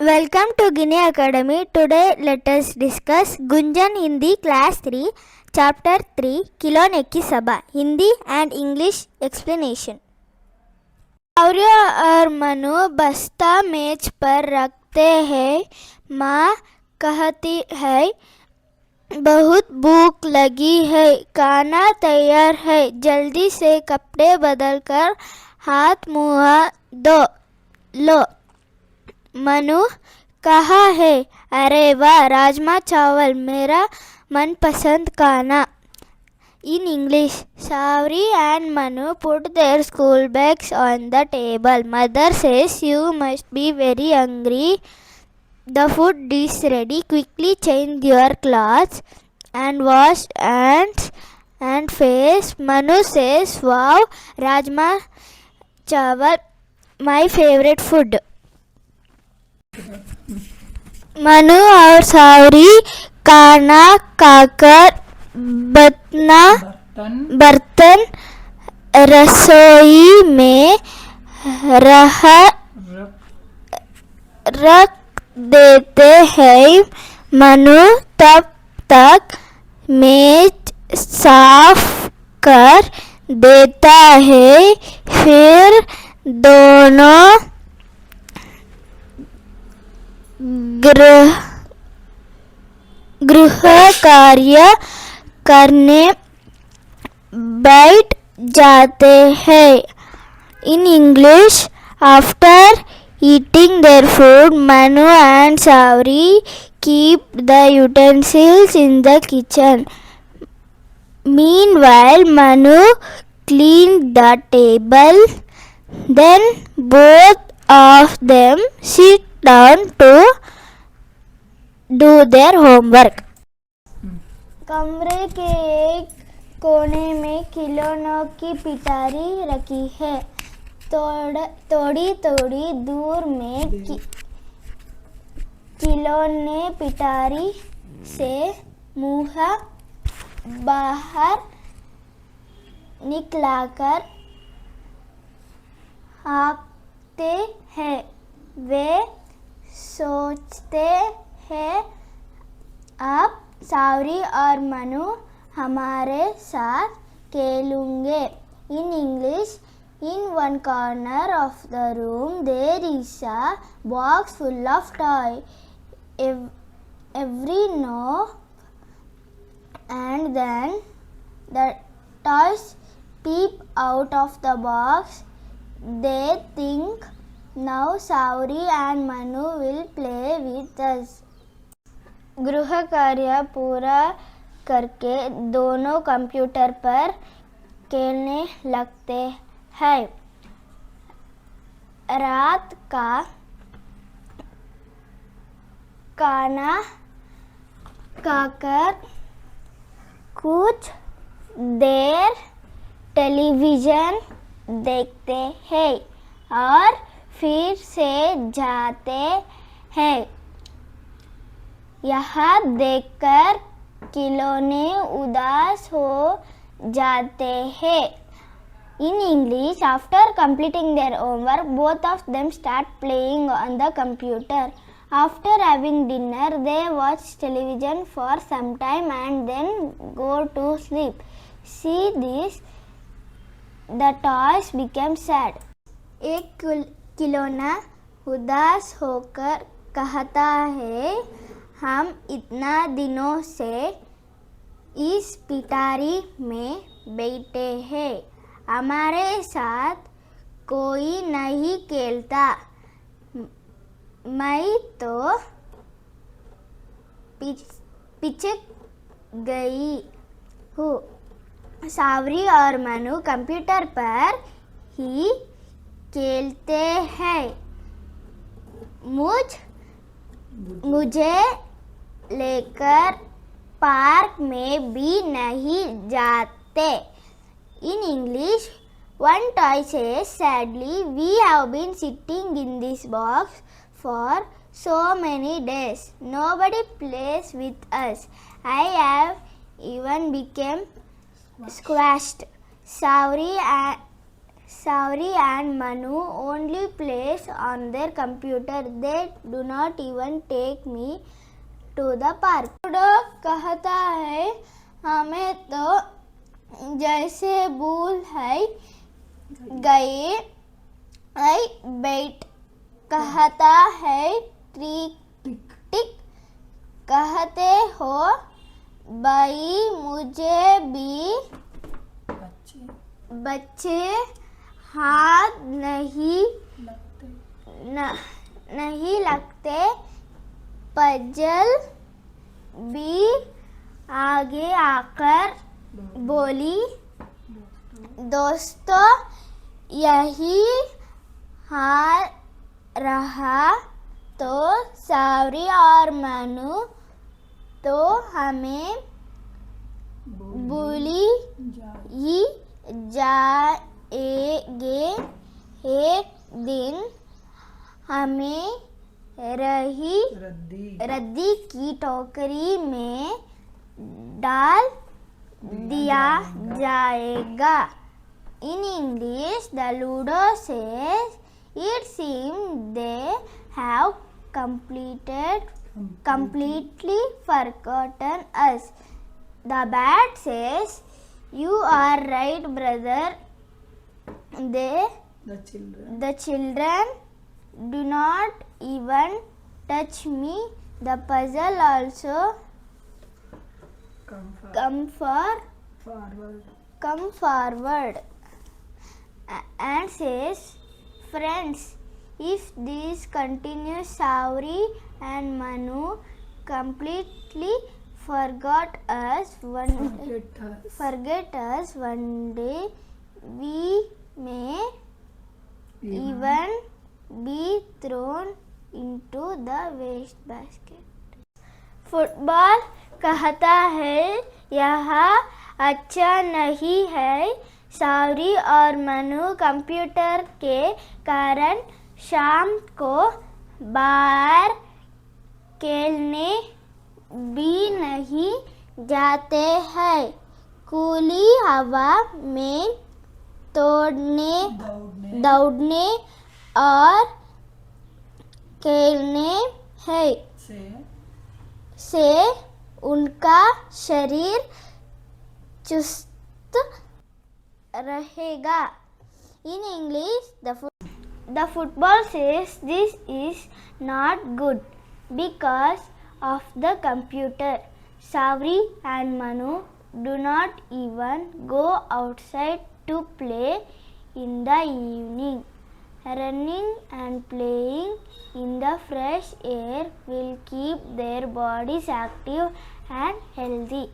Welcome to Guinea Academy. Today let us discuss Gunjan Hindi Class 3 Chapter 3 Kilone की सभा Hindi and English explanation. सौर्य और मनु बस्ता मेज पर रखते हैं. माँ कहती है बहुत भूख लगी है, खाना तैयार है, जल्दी से कपड़े बदलकर हाथ मुँह धो लो. मनु कहा है अरे वाह राजमा चावल मेरा मनपसंद खाना. In English, Savri and Manu put their school bags on the table. Mother says you must be very hungry. The food is ready. Quickly change your clothes and wash hands and face. Manu says wow rajma chawal my favorite food. Manu और सावरी खाना खाकर बर्तन रसोई में रख देते हैं. मनु तब तक मेज साफ कर देता है. फिर दोनों गृह कार्य करने बैठ जाते हैं. In English, after eating their food, Manu and Savri keep the utensils in the kitchen. Meanwhile, Manu cleaned the table. Then both of them sit down to do their homework. कमरे के एक कोने में खिलौनों की पिटारी रखी है. थोड़ी थोड़ी दूर में खिलौने पिटारी से मुंह बाहर निकलाकर हाँकते हैं. वे सोचते हैं अब सावरी और मनु हमारे साथ खेलेंगे. In English, in one corner of the room there is a box full of toys. Every now and then the toys peep out of the box. They think now Savri and Manu will play with us. गृह कार्य पूरा करके दोनों computer पर खेलने लगते हैं. रात का खाना खाकर कुछ देर टेलीविज़न देखते हैं और फिर से जाते हैं. यह देखकर खिलौने उदास हो जाते हैं. In English, after completing their homework, both of them start playing on the computer. After having dinner, they watch television for some time and then go to sleep. See this, the toys became sad. एक खिलौना उदास होकर कहता है हम इतना दिनों से इस पिटारी में बैठे हैं, हमारे साथ कोई नहीं खेलता. मैं तो पिचक गई हूँ. सावरी और मनु कंप्यूटर पर ही खेलते हैं. मुझे लेकर पार्क में भी नहीं जाते. In English, one toy says sadly, we have been sitting in this box for so many days. Nobody plays with us. I have even become squashed. Savri and Manu only plays on their computer. They do not even take me to the park. Ludo कहता है हमें तो जैसे भूल है गए. Bat कहता है टिक. कहते हो भाई मुझे भी बच्चे हाथ नहीं लगते. पजल भी आगे आकर बोली दोस्तों यही हाल रहा तो सावरी और मनु तो हमें भूली ही जाएंगे. एक दिन हमें रद्दी की टोकरी में डाल दिया जाएगा. In English, the Ludo says, it seems they have completely forgotten us. The bat says, you are right, brother. The children do not even touch me. The puzzle also come forward and says, friends, if this continues, Savri and Manu completely forget us one day, we may even be thrown into the waste basket. Football कहता है यह अच्छा नहीं है. सावरी और Manu computer के कारण शाम को बाहर खेलने भी नहीं जाते हैं. खुली हवा में दौड़ने और खेलने से उनका शरीर चुस्त रहेगा. In English, the football says this is not good because of the computer. Savri and Manu do not even go outside to play in the evening. Running and playing in the fresh air will keep their bodies active and healthy.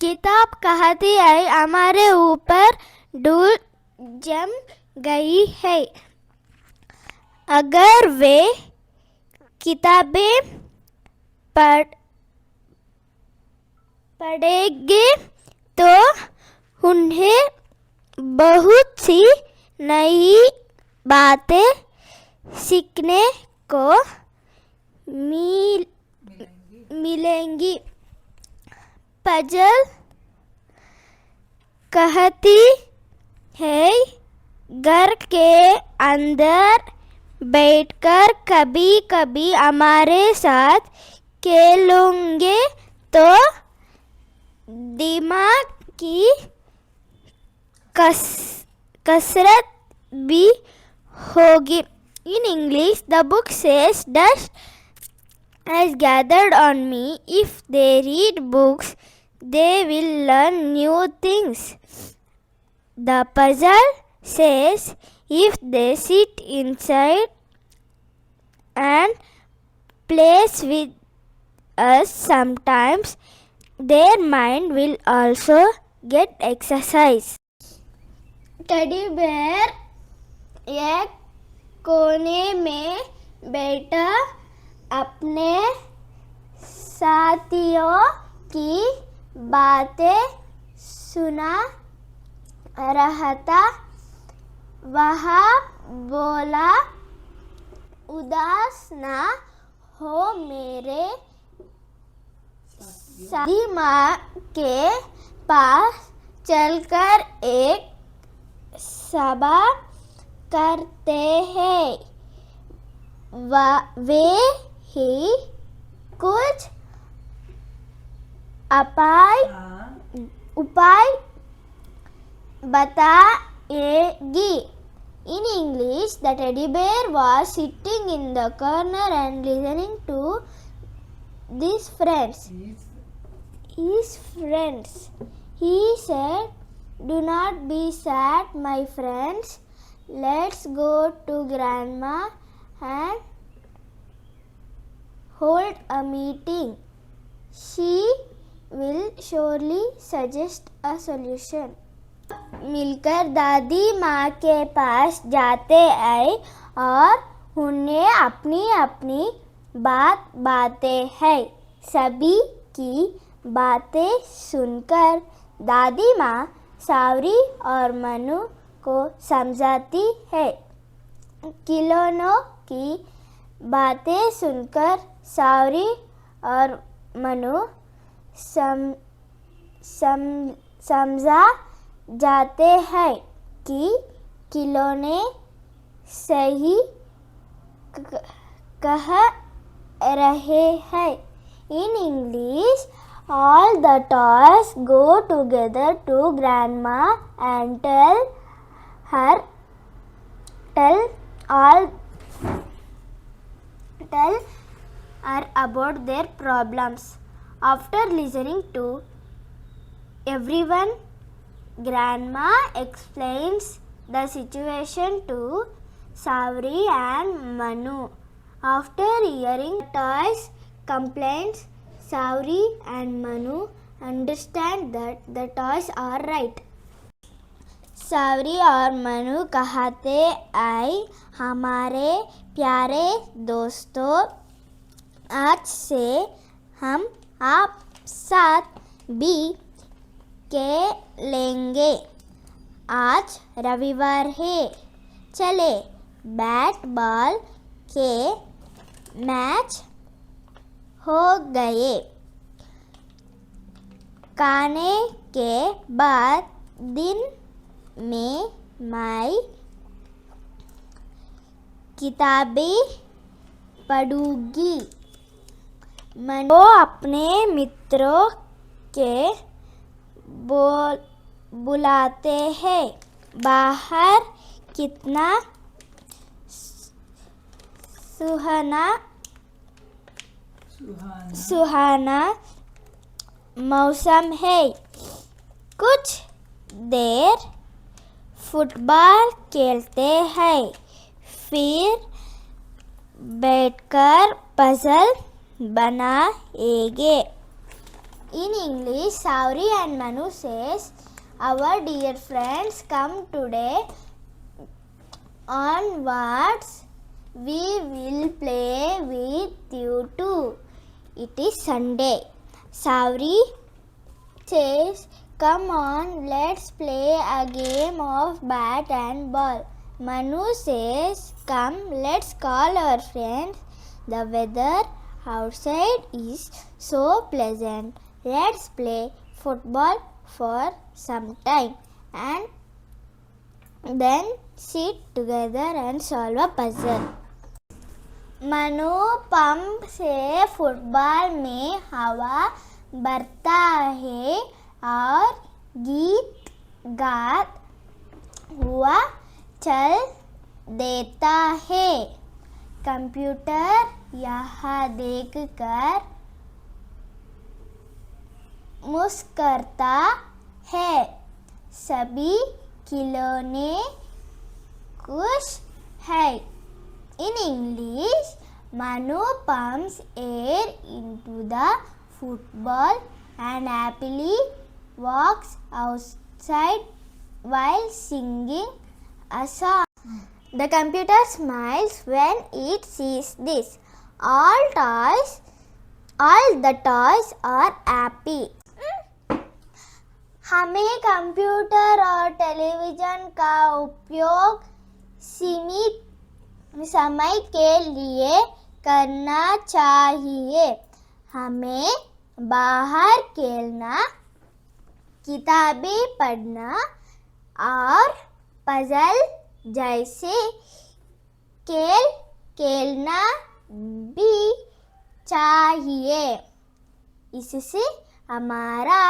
किताब कहती है हमारे ऊपर धूल जम गई है. अगर वे किताबें पढ़ेंगे तो उन्हें बहुत सी नई बातें सीखने को मिलेंगी. पजल कहती है घर के अंदर बैठकर कभी कभी हमारे साथ खेलोगे तो दिमाग की कसरत भी होगी. In English, the book says dust has gathered on me. If they read books, they will learn new things. The puzzle says if they sit inside and plays with us sometimes, their mind will also get exercise. Teddy bear एक कोने में बैठा अपने साथियों की बातें सुना रहा था. वह बोला उदास ना हो मेरे साथी. माँ के पास चलकर एक सभा करते हैं। वे ही कुछ उपाय बताएगी। In English, the teddy bear was sitting in the corner and listening to his friends. He said, "Do not be sad, my friends. Let's go to Grandma and hold a meeting. She will surely suggest a solution." मिलकर दादी माँ के पास जाते आए और उन्हें अपनी अपनी बात बातें हैं। सभी की बातें सुनकर दादी माँ सावरी और मनु को समझाती है। खिलौनों की बातें सुनकर सावरी और मनु समझा जाते हैं कि खिलौने सही कह रहे हैं। In English, all the toys go together to Grandma and tell her about their problems. After listening to everyone, Grandma explains the situation to Savri and Manu. After hearing toys complaints, Savri and Manu understand that the toys are right. सावरी और मनु कहते आए, हमारे प्यारे दोस्तों, आज से हम आप साथ भी लेंगे। आज रविवार है, चले बैट बॉल के मैच हो गए। खाने के बाद दिन में मैं किताबें पढ़ूंगी। मनु अपने मित्रों के बुलाते हैं। बाहर कितना सुहाना मौसम है। कुछ देर फुटबॉल खेलते हैं, फिर बैठकर पजल बनाएंगे। In English, Savri and Manu says, "Our dear friends, come today. Onwards, we will play with you too. It is Sunday." Savri says, "Come on, let's play a game of bat and ball." Manu says, "Come, let's call our friends. The weather outside is so pleasant. Let's play football for some time and then sit together and solve a puzzle." Manu pump से football में हवा भरता है और गीत गात हुआ चल देता है। कंप्यूटर यह देखकर मुस्कुराता है। सभी खिलौने खुश है। In English, Manu pumps air into the football and happily walks outside while singing a song. The computer smiles when it sees this. All the toys are happy. हमें कंप्यूटर और टेलीविज़न का उपयोग सीमित समय के लिए करना चाहिए। हमें बाहर खेलना, किताबें पढ़ना और पजल जैसे खेल खेलना भी चाहिए। इससे हमारा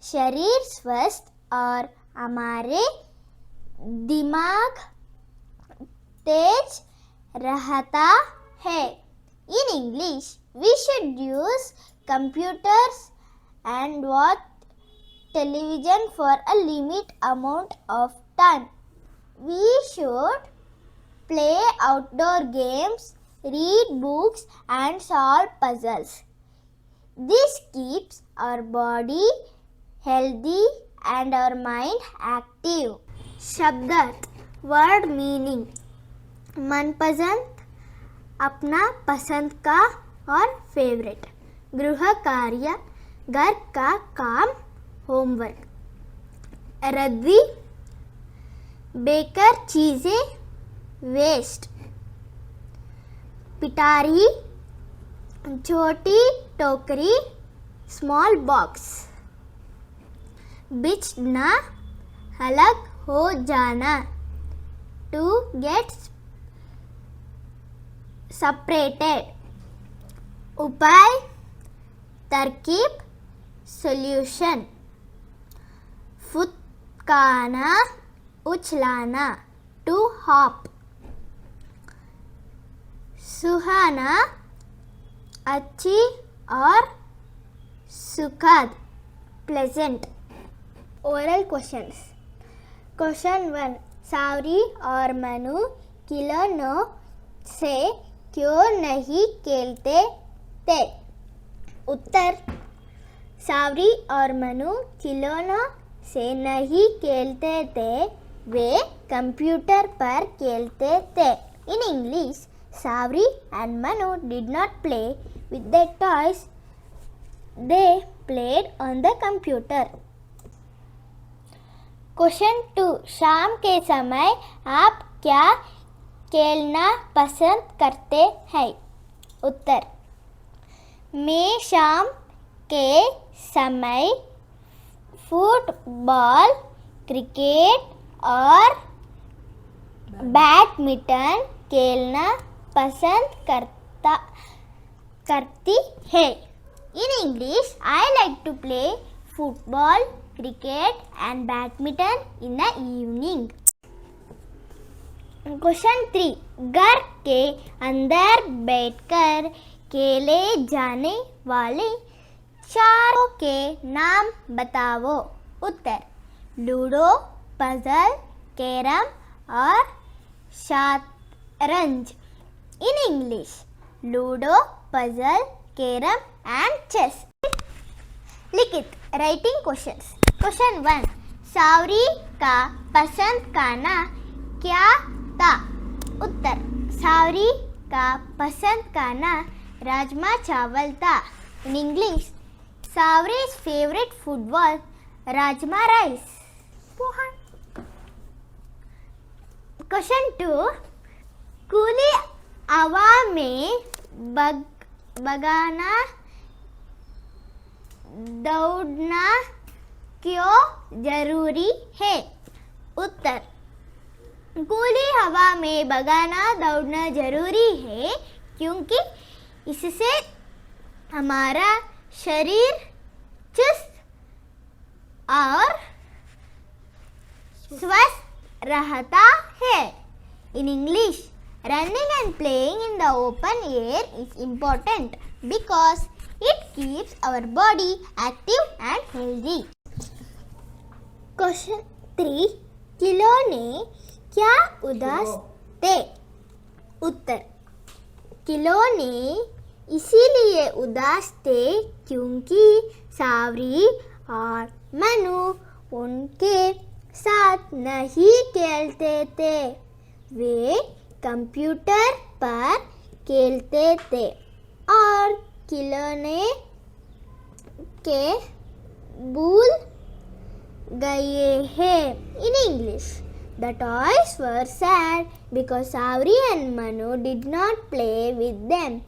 शरीर स्वस्थ और हमारे दिमाग तेज रहता है। In English, we should use computers and watch television for a limit amount of time. We should play outdoor games, read books and solve puzzles. This keeps our body healthy and our mind active. शब्दार्थ word meaning मनपसंद अपना पसंद का और favourite गृह कार्य घर का काम होमवर्क रद्दी बेकार चीज़ें वेस्ट पिटारी छोटी टोकरी स्मॉल बॉक्स बिछना अलग हो जाना टू गेट separated उपाय तरकीब solution फुदकाना उछलाना to hop सुहाना अच्छी और सुखद pleasant oral questions क्वेश्चन 1 सावरी और मनु खिलौनों से क्यों नहीं खेलते थे? उत्तर सावरी और मनु खिलौनों से नहीं खेलते थे, वे कंप्यूटर पर खेलते थे। In English, Savri and Manu did not play with their toys, they played on the computer. Question 2 शाम के समय आप क्या खेलना पसंद करते हैं? उत्तर मैं शाम के समय फुटबॉल क्रिकेट और बैडमिंटन खेलना पसंद करती है। In English, I like to play football, cricket and badminton in the evening. Question 3 घर के अंदर बैठकर खेले जाने वाले चारों के नाम बताओ। उत्तर लूडो पजल कैरम और शतरंज। In English ludo puzzle carrom and chess. लिखित राइटिंग क्वेश्चंस क्वेश्चन 1 सावरी का पसंद खाना क्या था? उत्तर सावरी का पसंद खाना राजमा चावल था। इन इंग्लिश सावरी's favorite food was rajma rice. Question 2 खुली हवा में भगाना दौड़ना क्यों जरूरी है? उत्तर खुली हवा में भगाना दौड़ना जरूरी है क्योंकि इससे हमारा शरीर चुस्त और स्वस्थ रहता है। In English, running and playing in the open air is important because it keeps our body active and healthy. Question 3 खिलौने क्या उदास थे? उत्तर खिलौने इसीलिए उदास थे क्योंकि सावरी और मनु उनके साथ नहीं खेलते थे, वे कंप्यूटर पर खेलते थे और खिलौने के भूल गए हैं। In English, the toys were sad because Savri and Manu did not play with them.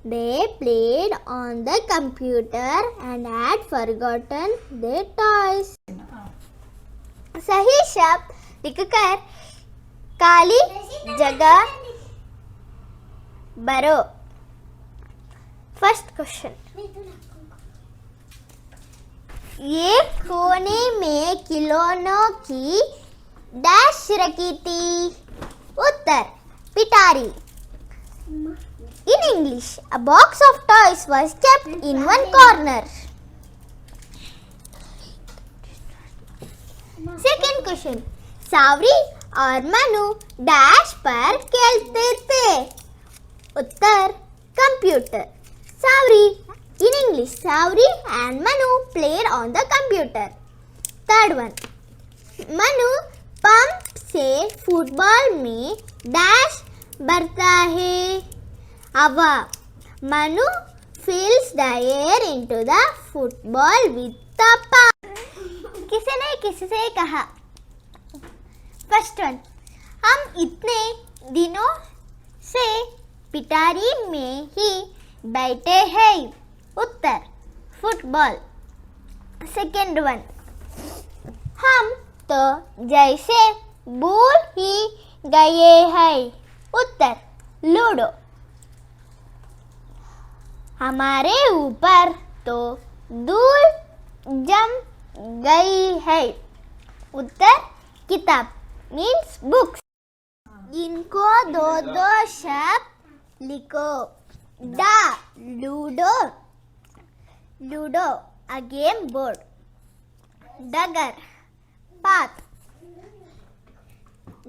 They played on the computer and had forgotten their toys. सही शब्द लिखकर खाली जगह भरो. First question. एक कोने में खिलौनों की डैश रखी थी. उत्तर पिटारी. In English, a box of toys was kept in one corner. Second question. सावरी और मनु डैश पर खेलते थे. उत्तर computer. Sawari. In English, Savri and Manu played on the computer. Third one. Manu pump से फुटबॉल में डैश भरता है. हवा. Manu fills the air into the football with the pump. किसी ने किसी से कहा. First one. हम इतने दिनों से पिटारी में ही बैठे हैं. उत्तर फुटबॉल. Second one. हम तो जैसे भूल ही गए हैं. उत्तर लूडो. हमारे ऊपर तो धूल जम गई है. उत्तर किताब मीन्स बुक्स. इनको दो दो शब्द लिखो. दा ludo. Ludo a game board. Dagger path.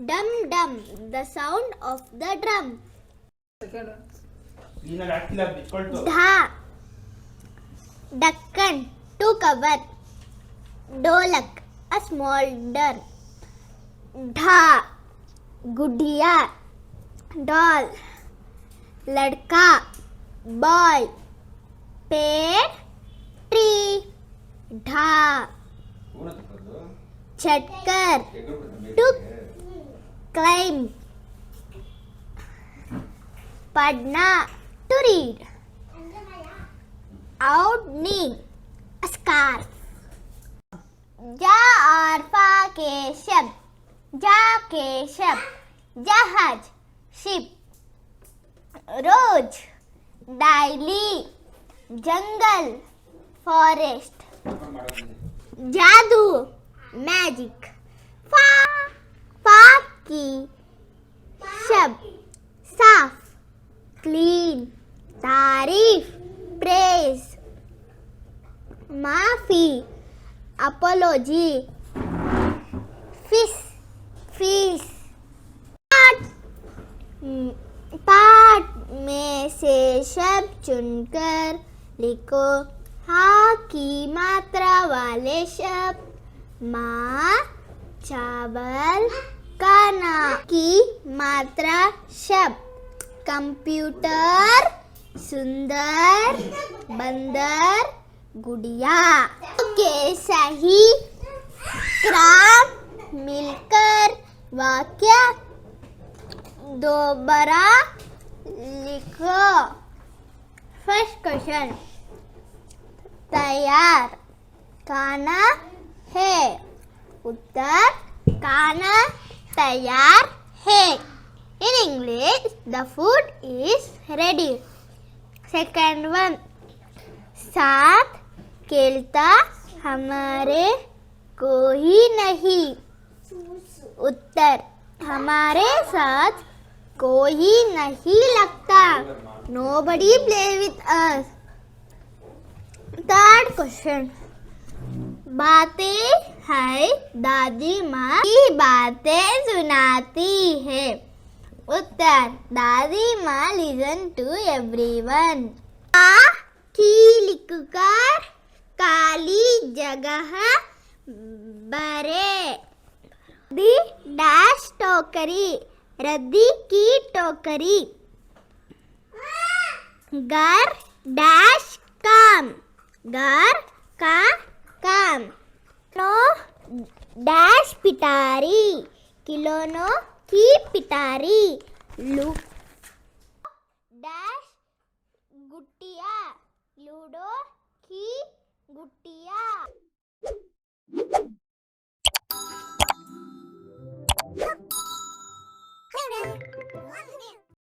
Dum dum the sound of the drum. Dha Dakkan to cover. Dolak a small drum. Dha Gudiya doll. Ladka boy. Peड़ tree. ढा चटकर to climb. पढ़ना to read. ओढ़नी a scarf. जा और फा के शब्द. जा के शब्द जहाज शिप. रोज डायली जंगल फॉरेस्ट. जादू मैजिक. फा की शब्द साफ क्लीन. तारीफ प्रेज. माफी अपोलॉजी. Fish fees. पाठ में से शब्द चुनकर लिखो. हा की मात्रा वाले शब्द. माँ चावल खाना की मात्रा शब्द. कंप्यूटर सुंदर बंदर गुड़िया. के सही क्रम मिलकर वाक्य दोबारा लिखो. First question. तैयार खाना है. उत्तर खाना तैयार है. In English, the food is ready. Second one. साथ खेलता हमारे कोई नहीं. उत्तर हमारे साथ कोई नहीं लगता. Nobody play with us. Third question. बातें है दादी माँ की बातें सुनाती है. उत्तर दादी माँ listen to everyone. की लिखकर काली जगह भरे. दी डैश टोकरी. रद्दी की टोकरी. घर डैश काम. घर का काम. नो डैश पिटारी. खिलौनों की पिटारी. लू डैश गुट्टिया. लूडो की गुट्टिया.